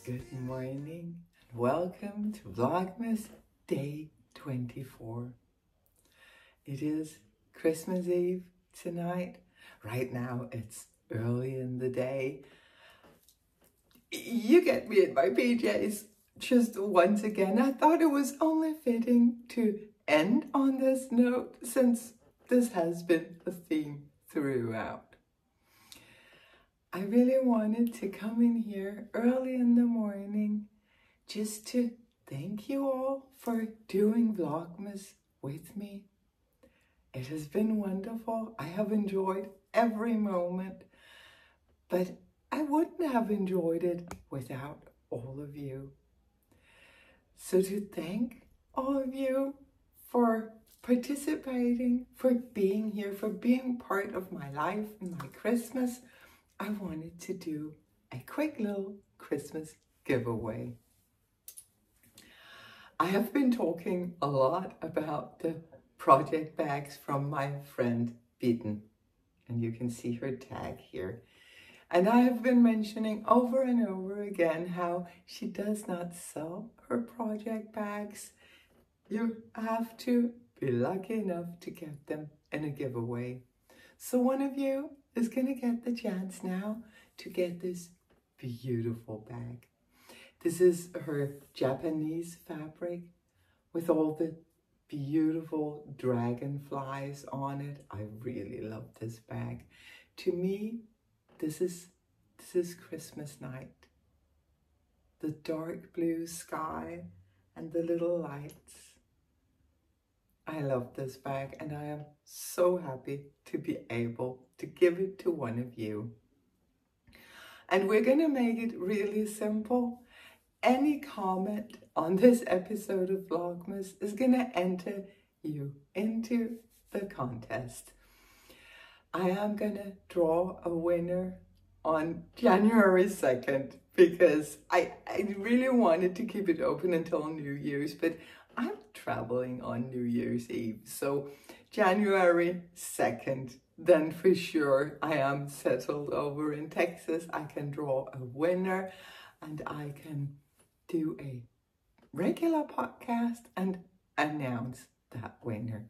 Good morning and welcome to Vlogmas Day 24. It is Christmas Eve tonight. Right now it's early in the day. You get me in my PJs just once again. I thought it was only fitting to end on this note since this has been a theme throughout. I really wanted to come in here early in the morning just to thank you all for doing Vlogmas with me. It has been wonderful. I have enjoyed every moment, but I wouldn't have enjoyed it without all of you. So to thank all of you for participating, for being here, for being part of my life and my Christmas, I wanted to do a quick little Christmas giveaway. I have been talking a lot about the project bags from my friend Bitten, and you can see her tag here. And I have been mentioning over and over again how she does not sell her project bags. You have to be lucky enough to get them in a giveaway. So one of you is going to get the chance now to get this beautiful bag. This is her Japanese fabric with all the beautiful dragonflies on it. I really love this bag. To me, this is Christmas night. The dark blue sky and the little lights. I love this bag and I am so happy to be able to give it to one of you. And we're going to make it really simple. Any comment on this episode of Vlogmas is going to enter you into the contest. I am going to draw a winner on January 2nd because I really wanted to keep it open until New Year's, but I'm traveling on New Year's Eve, so January 2nd, then for sure I am settled over in Texas. I can draw a winner and I can do a regular podcast and announce that winner.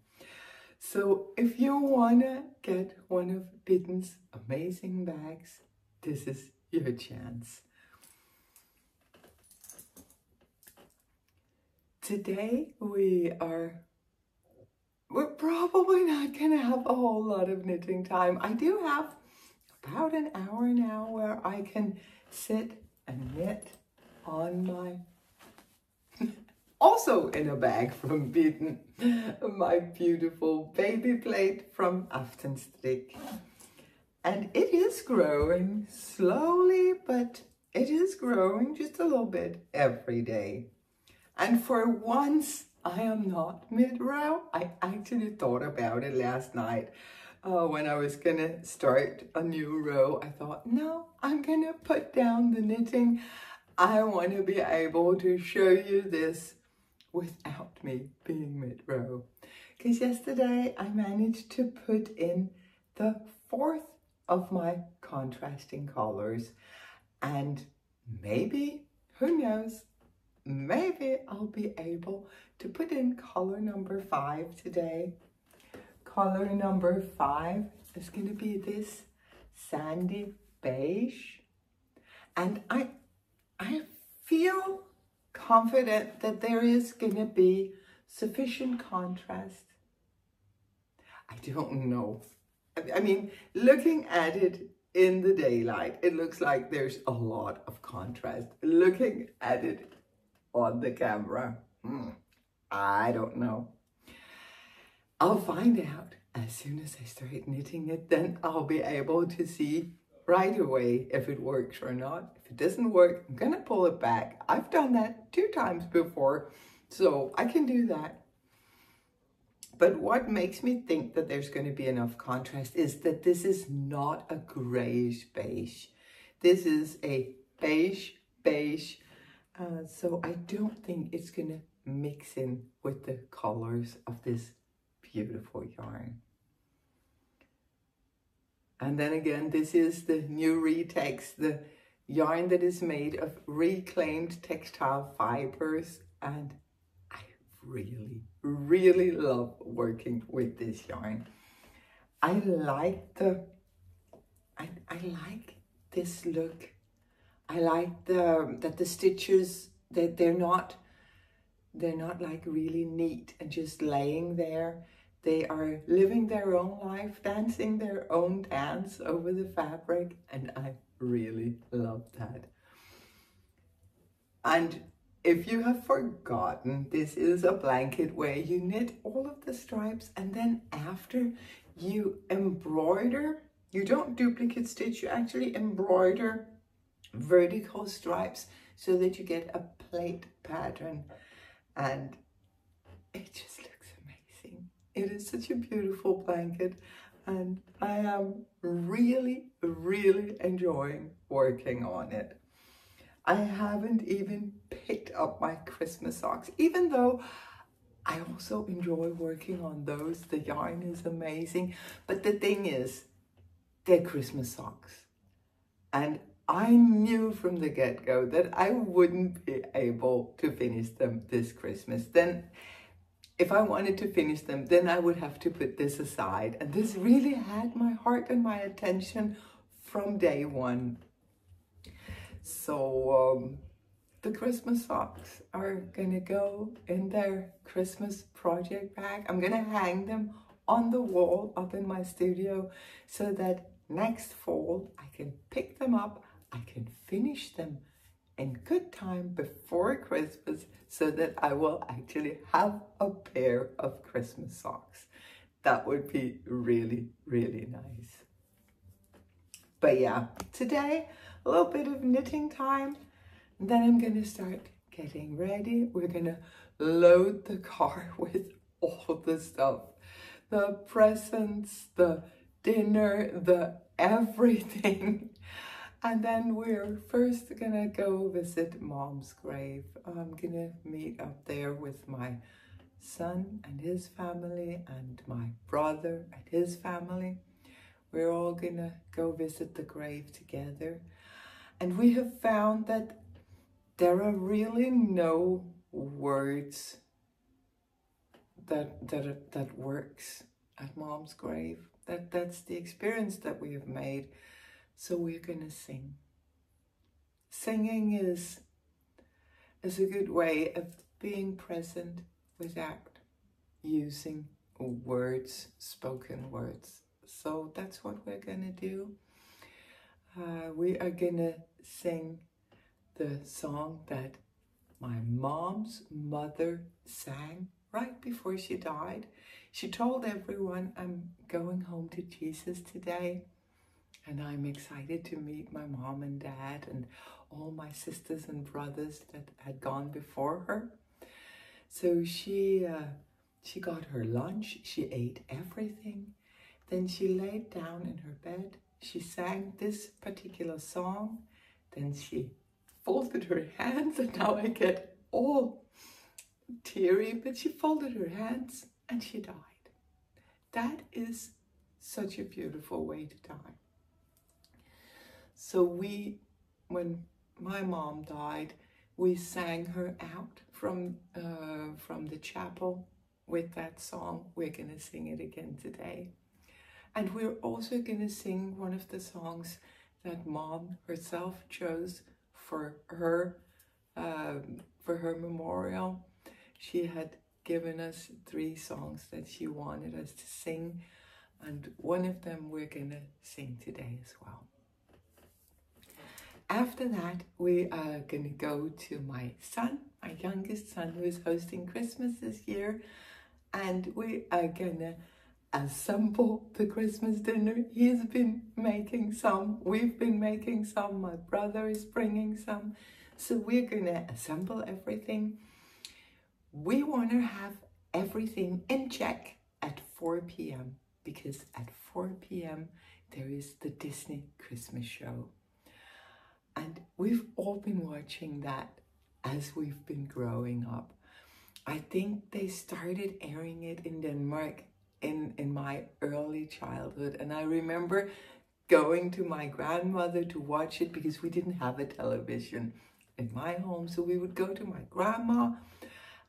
So if you want to get one of Bitten's amazing bags, this is your chance. Today we're probably not going to have a whole lot of knitting time. I do have about an hour now where I can sit and knit on my, also in a bag from Bitten, my beautiful baby plate from Aftenstrik. And it is growing slowly, but it is growing just a little bit every day. And for once, I am not mid-row. I actually thought about it last night when I was going to start a new row. I thought, no, I'm going to put down the knitting. I want to be able to show you this without me being mid-row. Because yesterday I managed to put in the 4th of my contrasting colors. And maybe, who knows, maybe I'll be able to put in color number 5 today. Color number 5 is going to be this sandy beige. And I feel confident that there is going to be sufficient contrast. I don't know. I mean, looking at it in the daylight, it looks like there's a lot of contrast. Looking at it on the camera, I don't know. I'll find out as soon as I start knitting it. Then I'll be able to see right away if it works or not. If it doesn't work, I'm gonna pull it back. I've done that 2 times before, so I can do that. But what makes me think that there's going to be enough contrast is that this is not a grayish beige. This is a beige. So I don't think it's going to mix in with the colors of this beautiful yarn. And then again, this is the new retext, the yarn that is made of reclaimed textile fibers, and I really, really love working with this yarn. I like this look. I like that the stitches, that they're not like really neat and just laying there. They are living their own life, dancing their own dance over the fabric, and I really love that. And if you have forgotten, this is a blanket where you knit all of the stripes, and then after you embroider, you don't duplicate stitch, you actually embroider vertical stripes so that you get a plate pattern, and it just looks amazing. It is such a beautiful blanket, and I am really, really enjoying working on it. I haven't even picked up my Christmas socks, even though I also enjoy working on those. The yarn is amazing, but the thing is, they're Christmas socks, and I knew from the get-go that I wouldn't be able to finish them this Christmas. Then if I wanted to finish them, then I would have to put this aside. And this really had my heart and my attention from day one. So the Christmas socks are gonna go in their Christmas project bag. I'm gonna hang them on the wall up in my studio so that next fall I can pick them up, I can finish them in good time before Christmas, so that I will actually have a pair of Christmas socks. That would be really, really nice. But yeah, today, a little bit of knitting time, and then I'm gonna start getting ready. We're gonna load the car with all the stuff. The presents, the dinner, the everything. And then we're first gonna go visit Mom's grave. I'm gonna meet up there with my son and his family and my brother and his family. We're all gonna go visit the grave together. And we have found that there are really no words that works at Mom's grave. That's the experience that we have made. So we're gonna sing. Singing is a good way of being present without using words, spoken words. So that's what we're gonna do. We are gonna sing the song that my mom's mother sang right before she died. She told everyone, I'm going home to Jesus today. And I'm excited to meet my mom and dad and all my sisters and brothers that had gone before her. So she got her lunch, she ate everything. Then she laid down in her bed. She sang this particular song. Then she folded her hands, and now I get all teary, but she folded her hands and she died. That is such a beautiful way to die. So when my mom died, we sang her out from the chapel with that song. We're gonna sing it again today. And we're also gonna sing one of the songs that Mom herself chose for her memorial. She had given us 3 songs that she wanted us to sing, and one of them we're gonna sing today as well. After that, we are gonna go to my son, my youngest son, who is hosting Christmas this year, and we are gonna assemble the Christmas dinner. He's been making some, we've been making some, my brother is bringing some, so we're gonna assemble everything. We want to have everything in check at 4 p.m. because at 4 p.m. there is the Disney Christmas show. And we've all been watching that as we've been growing up. I think they started airing it in Denmark in my early childhood. And I remember going to my grandmother to watch it because we didn't have a television in my home. So we would go to my grandma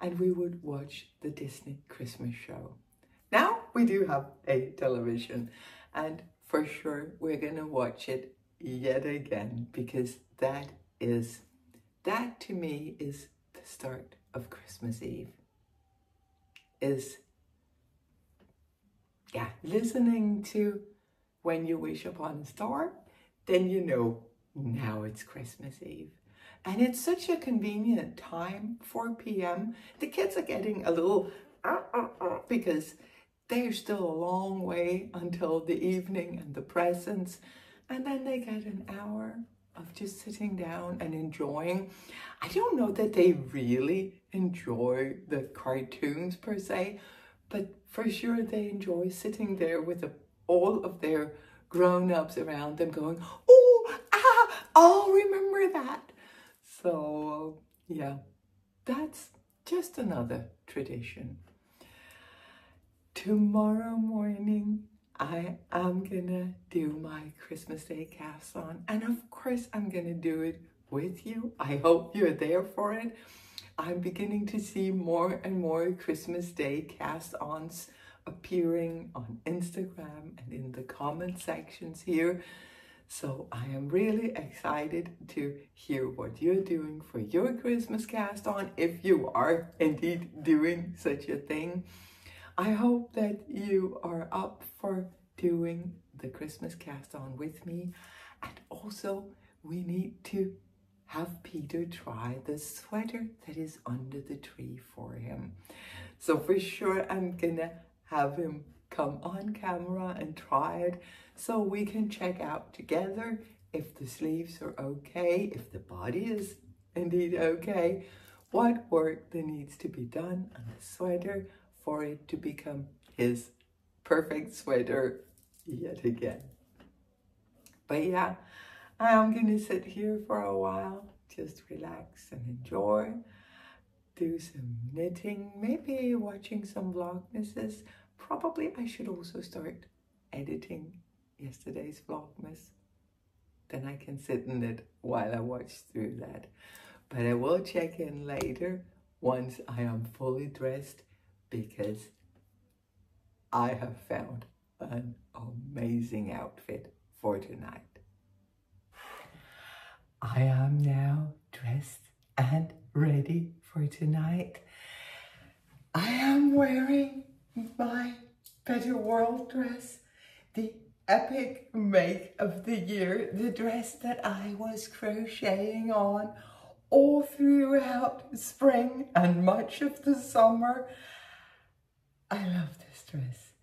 and we would watch the Disney Christmas show. Now we do have a television, and for sure we're gonna watch it yet again, because that to me is the start of Christmas Eve. Listening to When You Wish Upon a Star, then you know now it's Christmas Eve. And it's such a convenient time, 4 p.m. The kids are getting a little because they're still a long way until the evening and the presents. And then they get an hour of just sitting down and enjoying. I don't know that they really enjoy the cartoons per se, but for sure they enjoy sitting there with all of their grown-ups around them going, I'll remember that. So yeah, that's just another tradition. Tomorrow morning, I am gonna do my Christmas Day cast on, and of course I'm gonna do it with you. I hope you're there for it. I'm beginning to see more and more Christmas Day cast-ons appearing on Instagram and in the comment sections here. So I am really excited to hear what you're doing for your Christmas cast-on, if you are indeed doing such a thing. I hope that you are up for doing the Christmas cast-on with me. And also, we need to have Peter try the sweater that is under the tree for him. So for sure, I'm gonna have him come on camera and try it so we can check out together if the sleeves are okay, if the body is indeed okay, what work there needs to be done on the sweater for it to become his perfect sweater yet again. But yeah, I am gonna sit here for a while, just relax and enjoy, do some knitting, maybe watching some Vlogmases. Probably I should also start editing yesterday's Vlogmas. Then I can sit in it while I watch through that. But I will check in later once I am fully dressed, because I have found an amazing outfit for tonight. I am now dressed and ready for tonight. I am wearing my Better World dress, the epic make of the year, the dress that I was crocheting on all throughout spring and much of the summer. I love this dress.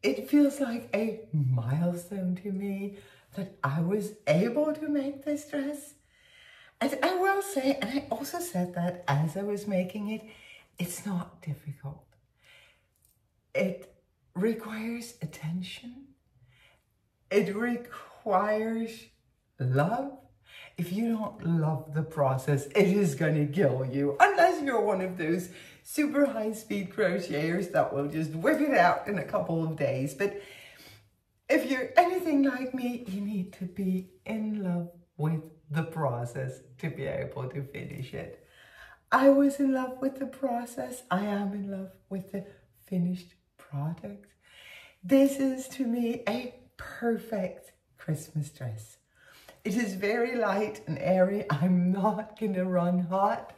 It feels like a milestone to me that I was able to make this dress. And I will say, and I also said that as I was making it, it's not difficult. It requires attention. It requires love. If you don't love the process, it is gonna kill you, unless you're one of those super high-speed crocheters that will just whip it out in a couple of days. But if you're anything like me, you need to be in love with the process to be able to finish it. I was in love with the process. I am in love with the finished product. This is, to me, a perfect Christmas dress. It is very light and airy. I'm not gonna run hot.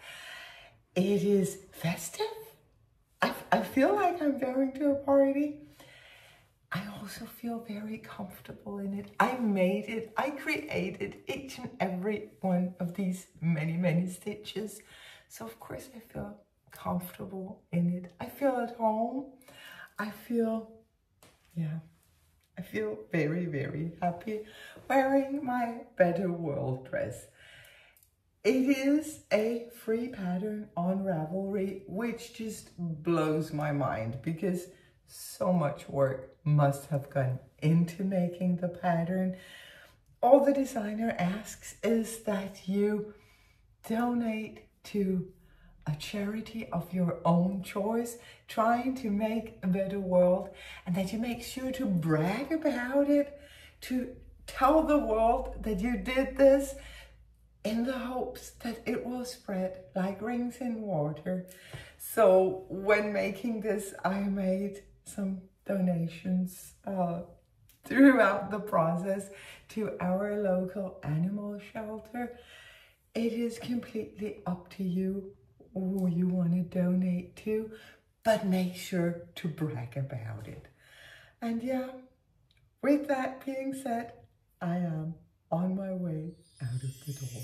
It is festive. I feel like I'm going to a party. I also feel very comfortable in it. I made it. I created each and every one of these many stitches. So of course I feel comfortable in it. I feel at home. I feel very happy wearing my Better World dress. It is a free pattern on Ravelry, which just blows my mind because so much work must have gone into making the pattern. All the designer asks is that you donate to a charity of your own choice, trying to make a better world, and that you make sure to brag about it to tell the world that you did this in the hopes that it will spread like rings in water. So when making this, I made some donations throughout the process to our local animal shelter. It is completely up to you who you want to donate to, but make sure to brag about it. And yeah, with that being said, I am on my way out of the door.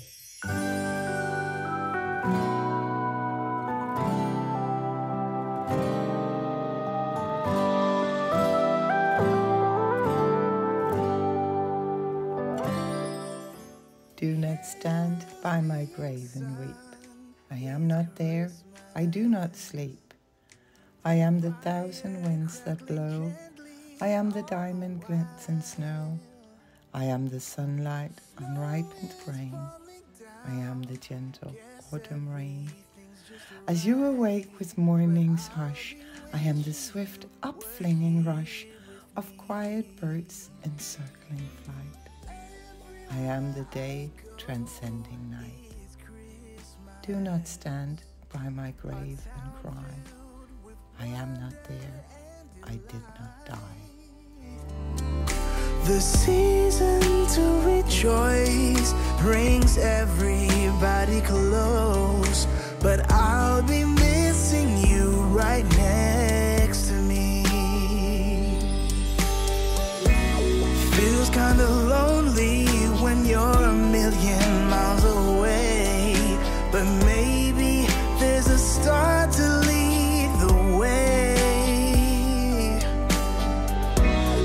Do not stand by my grave and weep. I am not there, I do not sleep. I am the thousand winds that blow. I am the diamond glints in snow. I am the sunlight on ripened grain. I am the gentle autumn rain. As you awake with morning's hush, I am the swift upflinging rush of quiet birds in circling flight. I am the day transcending night. Do not stand by my grave and cry. I am not there, I did not die. The season to rejoice brings everybody close, but I'll be missing you right next to me. Feels kinda lonely when you're a million miles away, but maybe there's a star to lead the way,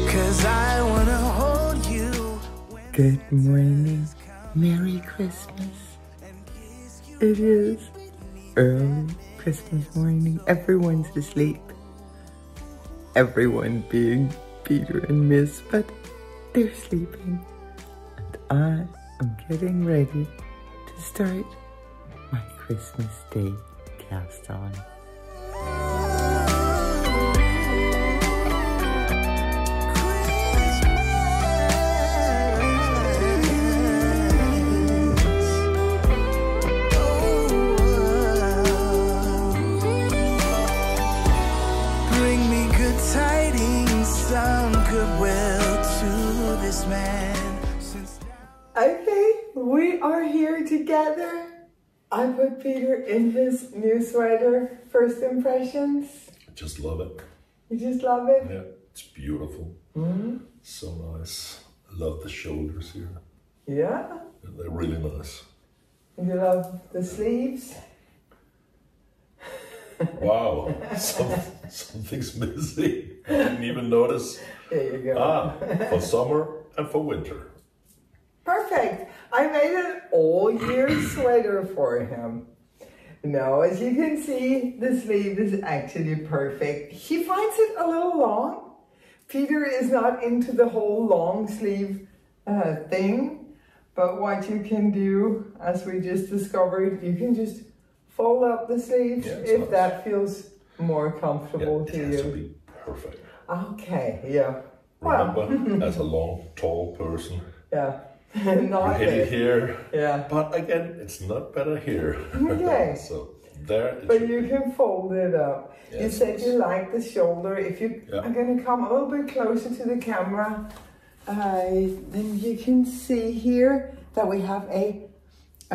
'cause I wanna hold you. Good morning, Merry Christmas. It is early Christmas morning. Everyone's asleep. Everyone being Peter and Miss, but they're sleeping. And I am getting ready to start my Christmas Day cast on. Okay, we are here together. I put Peter in his new sweater. First impressions? I just love it. You just love it? Yeah, it's beautiful. So nice. I love the shoulders here. Yeah? They're really nice. You love the sleeves? Wow, something's missing. I didn't even notice. There you go. For summer and for winter. Perfect. I made an all-year sweater for him. Now, as you can see, the sleeve is actually perfect. He finds it a little long. Peter is not into the whole long sleeve thing, but what you can do, as we just discovered, you can just fold up the sleeves if that feels more comfortable to you. It has to be perfect. Okay, yeah. Remember, as a long, tall person, not you hit it here, yeah. But again, it's not better here. Okay. So there. But you can fold it up. Yes, you said you like the shoulder. If you are going to come a little bit closer to the camera, then you can see here that we have a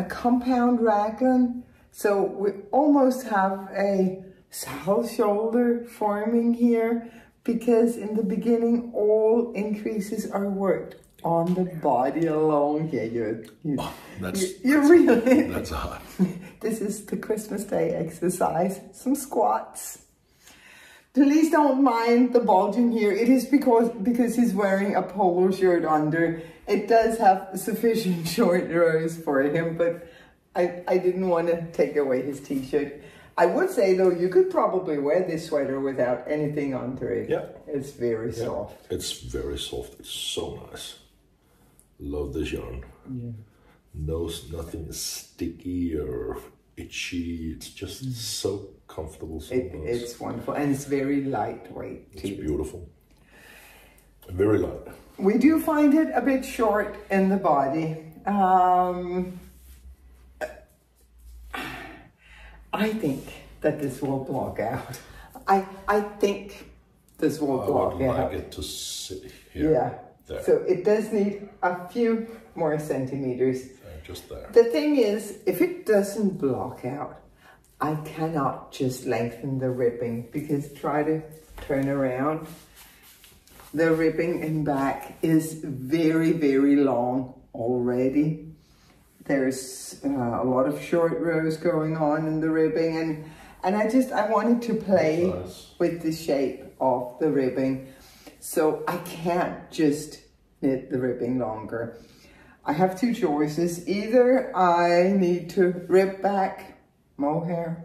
compound raglan. So we almost have a saddle shoulder forming here, because in the beginning all increases are worked on the body alone. Yeah, you're really. That's hot. This is the Christmas Day exercise. Some squats. Please don't mind the bulging here. It is because he's wearing a polo shirt under. It does have sufficient short rows for him, but I didn't want to take away his t-shirt. I would say though, you could probably wear this sweater without anything under it. Yeah. It's very soft. It's very soft. It's so nice. Love this yarn. Yeah. Nothing is sticky or itchy. It's just so comfortable. So nice. It's wonderful, and it's very lightweight too. It's beautiful. Very light. We do find it a bit short in the body. I think that this will block out. I think this will block out. I would like it to sit here. Yeah. There. So it does need a few more centimeters. Just there. The thing is, if it doesn't block out, I cannot just lengthen the ribbing, because try to turn around. The ribbing in back is very, very long already. There's a lot of short rows going on in the ribbing, and I wanted to play with the shape of the ribbing, so I can't just knit the ribbing longer. I have two choices. Either I need to rib back mohair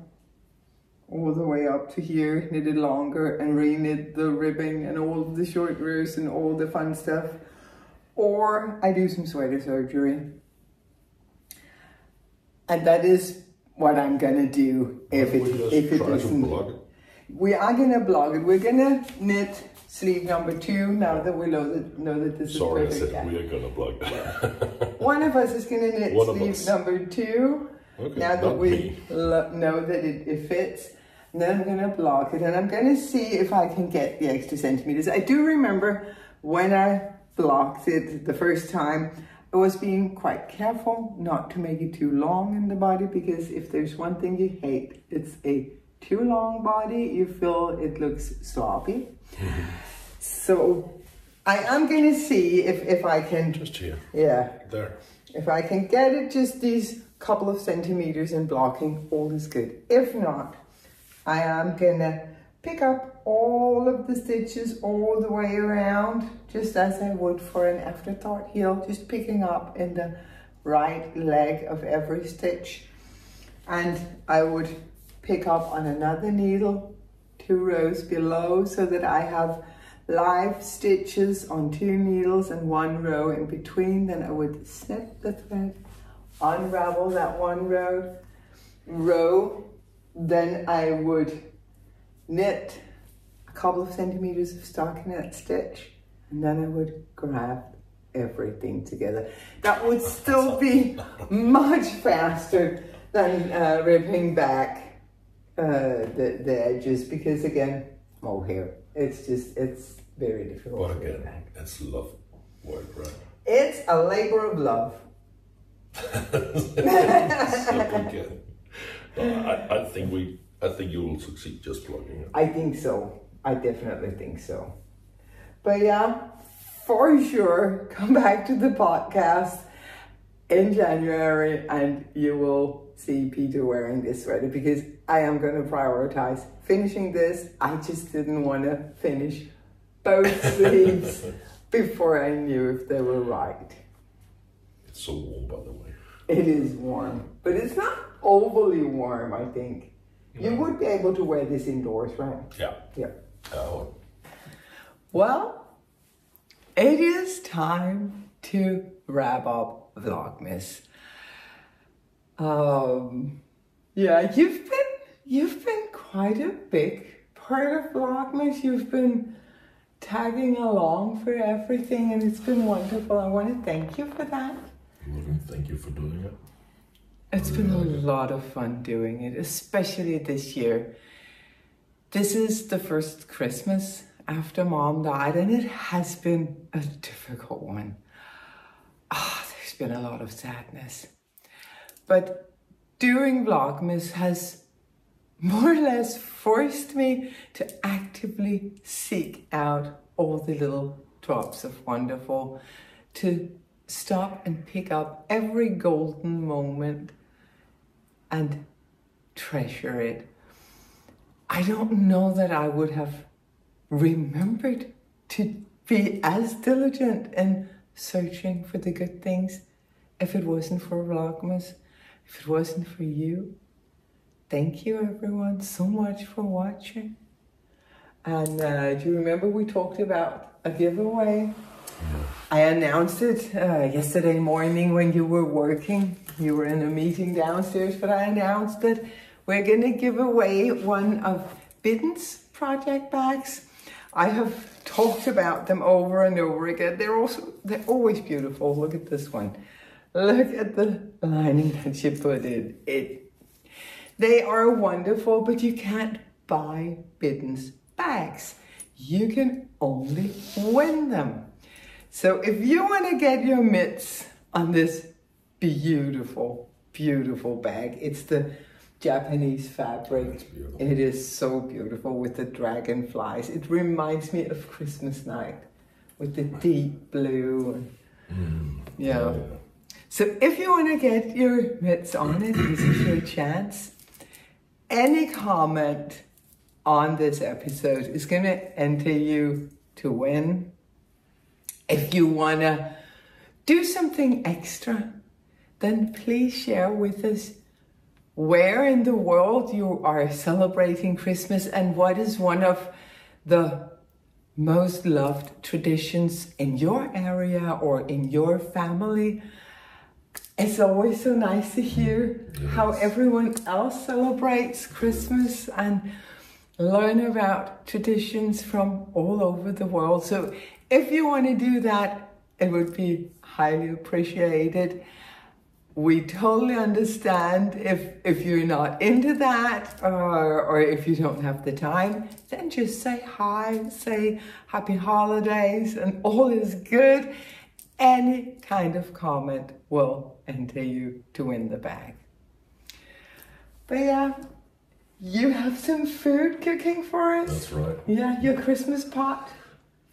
all the way up to here, knit it longer and re-knit the ribbing and all of the short rows and all the fun stuff, or I do some sweater surgery. And that is what I'm gonna do if it doesn't. We are gonna blog it. We're gonna knit sleeve number 2 now that we know that this is perfect. Sorry, I said we are gonna blog that. One of us is gonna knit sleeve number 2. Okay, now that we know that it fits. And then I'm gonna block it, and I'm gonna see if I can get the extra centimeters. I do remember when I blocked it the first time, I was being quite careful not to make it too long in the body, because if there's one thing you hate, it's a too long body. You feel it looks sloppy. Mm-hmm. So I am going to see if I can... Just here. Yeah. There. If I can get it just these couple of centimeters in blocking, all is good. If not, I am going to pick up all of the stitches all the way around, just as I would for an afterthought heel, just picking up in the right leg of every stitch. And I would pick up on another needle 2 rows below, so that I have live stitches on 2 needles and 1 row in between. Then I would snip the thread, unravel that 1 row, then I would knit a couple of centimeters of stockinette stitch, and then I would grab everything together. That would still be much faster than ripping back the edges, because again, mohair, it's very difficult. But again, it's love work, right? It's a labor of love. I think you will succeed just plugging it. I think so. I definitely think so. But yeah, for sure, come back to the podcast in January and you will see Peter wearing this sweater, because I am going to prioritize finishing this. I just didn't want to finish both sleeves before I knew if they were right. It's so warm, by the way. It is warm, but it's not overly warm, I think. No. You would be able to wear this indoors, right? Yeah. Yeah. Well, it is time to wrap up Vlogmas. Yeah, you've been quite a big part of Vlogmas. You've been tagging along for everything, and it's been wonderful. I want to thank you for that. Thank you for doing it. It's been a lot of fun doing it, especially this year. This is the first Christmas after Mom died, and it has been a difficult one. There's been a lot of sadness. But doing Vlogmas has more or less forced me to actively seek out all the little drops of wonderful, to stop and pick up every golden moment and treasure it. I don't know that I would have remembered to be as diligent in searching for the good things if it wasn't for Vlogmas, if it wasn't for you. Thank you everyone so much for watching. And do you remember we talked about a giveaway? I announced it yesterday morning when you were working. You were in a meeting downstairs, but I announced that we're going to give away one of Bidden's project bags. I have talked about them over and over again. They're always beautiful. Look at this one. Look at the lining that she put in. They are wonderful, but you can't buy Biddens bags. You can only win them. So if you want to get your mitts on this beautiful, beautiful bag, it's the Japanese fabric. It is so beautiful with the dragonflies. It reminds me of Christmas night with the deep blue. Yeah. So if you want to get your mitts on it, this is your chance. Any comment on this episode is going to enter you to win. If you want to do something extra, then please share with us where in the world you are celebrating Christmas and what is one of the most loved traditions in your area or in your family. It's always so nice to hear how everyone else celebrates Christmas and learn about traditions from all over the world. So if you want to do that, it would be highly appreciated. We totally understand if you're not into that or if you don't have the time, then just say hi, say happy holidays and all is good. Any kind of comment will enter you to win the bag. But yeah, you have some food cooking for us. That's right. Yeah, your Christmas pot.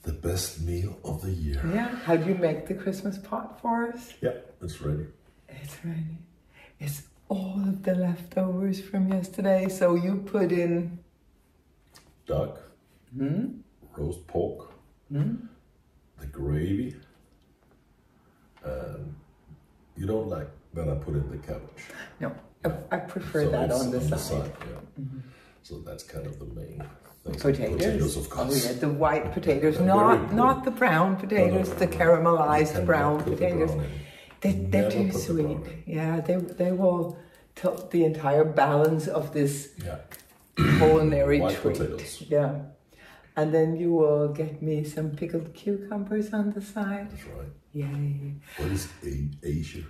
The best meal of the year. Yeah, how do you make the Christmas pot for us? Yeah, it's ready. It's ready. It's all of the leftovers from yesterday. So you put in duck, roast pork, the gravy, and you don't like that I put in the cabbage. No, I prefer that on the side. Yeah. So that's kind of the main thing. Potatoes, of course. Oh yeah, the white potatoes, not the brown potatoes, the caramelized brown potatoes. They're too sweet. Yeah, they will tilt the entire balance of this culinary treat. Potatoes. Yeah. And then you will get me some pickled cucumbers on the side. That's right. Yay. What is Asia?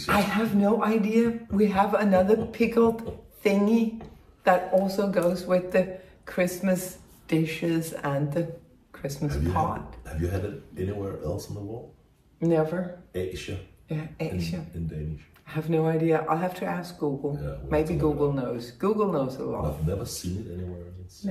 I have no idea. We have another pickled thingy that also goes with the Christmas dishes and the Christmas pot. Have you had it anywhere else in the world? Never. Asia. Yeah, Asia. In Danish. I have no idea. I'll have to ask Google. Yeah, maybe Google knows. Google knows a lot. I've never seen it anywhere else.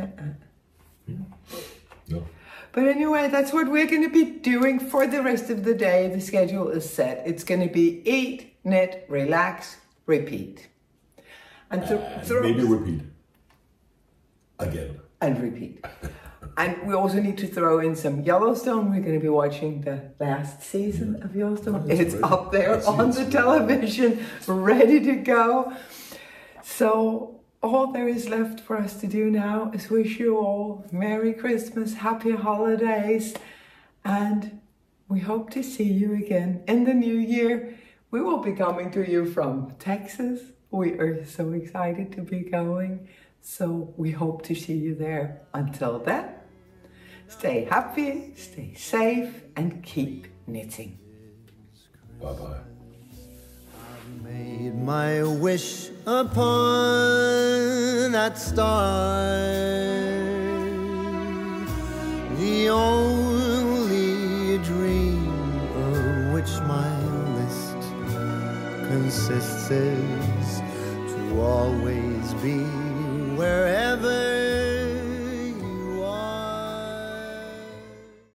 No. But anyway, that's what we're going to be doing for the rest of the day. The schedule is set. It's going to be eat, knit, relax, repeat. And maybe repeat. Again. And repeat. And we also need to throw in some Yellowstone. We're going to be watching the last season of Yellowstone. It's up there on the television, ready to go. So all there is left for us to do now is wish you all Merry Christmas, Happy Holidays, and we hope to see you again in the new year. We will be coming to you from Texas. We are so excited to be going. So we hope to see you there. Until then, stay happy, stay safe, and keep knitting. Bye-bye. I've made my wish upon that star, the only dream of which my list consists is to always be wherever